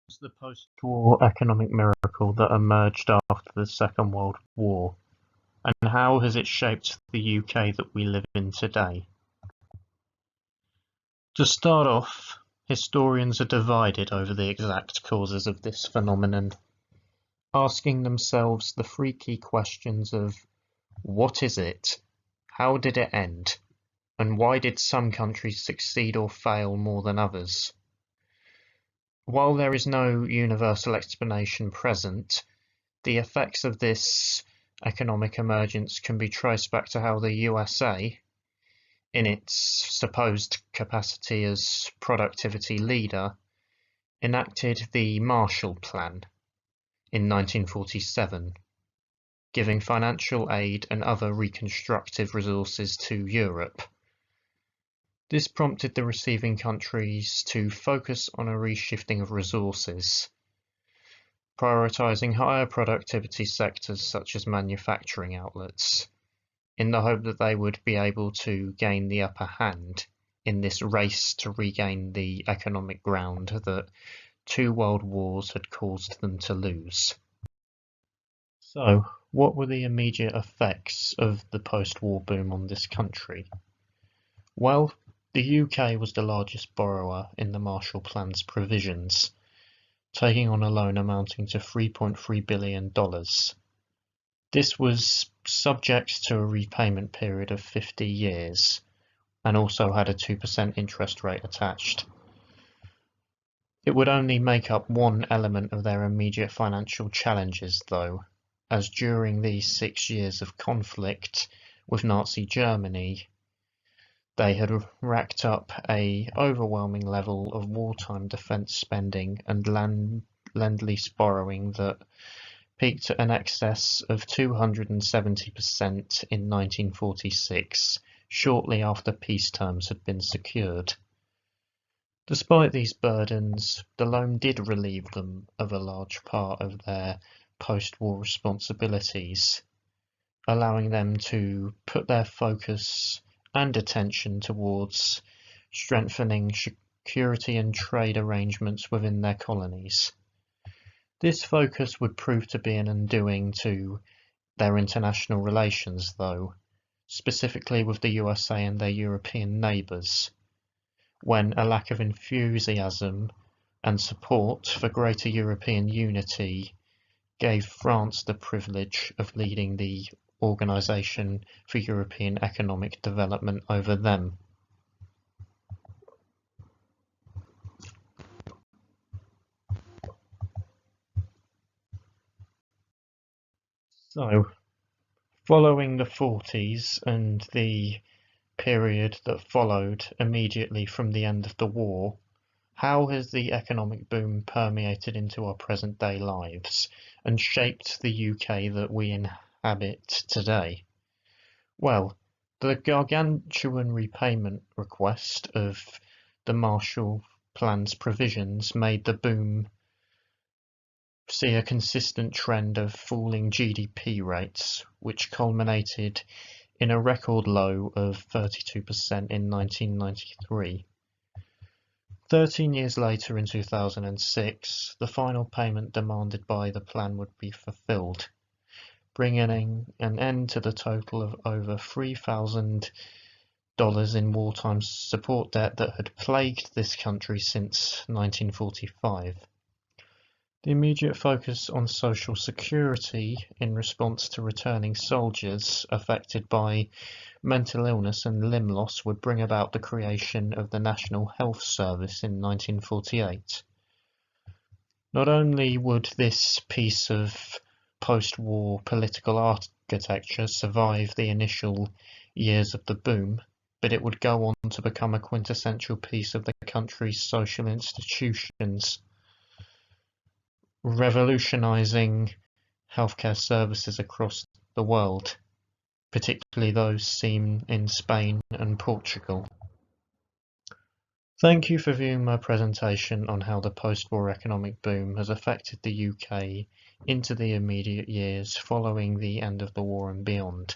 Was the post-war economic miracle that emerged after the Second World War, and how has it shaped the UK that we live in today? To start off, historians are divided over the exact causes of this phenomenon, asking themselves the three key questions of what is it, how did it end, and why did some countries succeed or fail more than others? While there is no universal explanation present, the effects of this economic emergence can be traced back to how the USA, in its supposed capacity as productivity leader, enacted the Marshall Plan in 1947, giving financial aid and other reconstructive resources to Europe. This prompted the receiving countries to focus on a reshifting of resources, prioritizing higher productivity sectors such as manufacturing outlets, in the hope that they would be able to gain the upper hand in this race to regain the economic ground that two world wars had caused them to lose. So, what were the immediate effects of the post-war boom on this country? Well, the UK was the largest borrower in the Marshall Plan's provisions, taking on a loan amounting to $3.3 billion. This was subject to a repayment period of 50 years and also had a 2% interest rate attached. It would only make up one element of their immediate financial challenges, though, as during these 6 years of conflict with Nazi Germany, they had racked up an overwhelming level of wartime defence spending and lend-lease borrowing that peaked at an excess of 270% in 1946, shortly after peace terms had been secured. Despite these burdens, the loan did relieve them of a large part of their post-war responsibilities, allowing them to put their focus and attention towards strengthening security and trade arrangements within their colonies. This focus would prove to be an undoing to their international relations, though, specifically with the USA and their European neighbours, when a lack of enthusiasm and support for greater European unity gave France the privilege of leading the Organisation for European Economic Development over them. So, following the 40s and the period that followed immediately from the end of the war, how has the economic boom permeated into our present day lives and shaped the UK that we inhabit today? Well, the gargantuan repayment request of the Marshall Plan's provisions made the boom see a consistent trend of falling GDP rates, which culminated in a record low of 32% in 1993. 13 years later, in 2006, the final payment demanded by the plan would be fulfilled, bringing an end to the total of over $3,000 in wartime support debt that had plagued this country since 1945. The immediate focus on social security in response to returning soldiers affected by mental illness and limb loss would bring about the creation of the National Health Service in 1948. Not only would this piece of post-war political architecture survive the initial years of the boom, but it would go on to become a quintessential piece of the country's social institutions, revolutionizing healthcare services across the world, particularly those seen in Spain and Portugal. Thank you for viewing my presentation on how the post-war economic boom has affected the UK into the immediate years following the end of the war and beyond.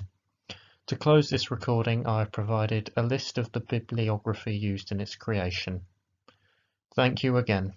To close this recording, I have provided a list of the bibliography used in its creation. Thank you again.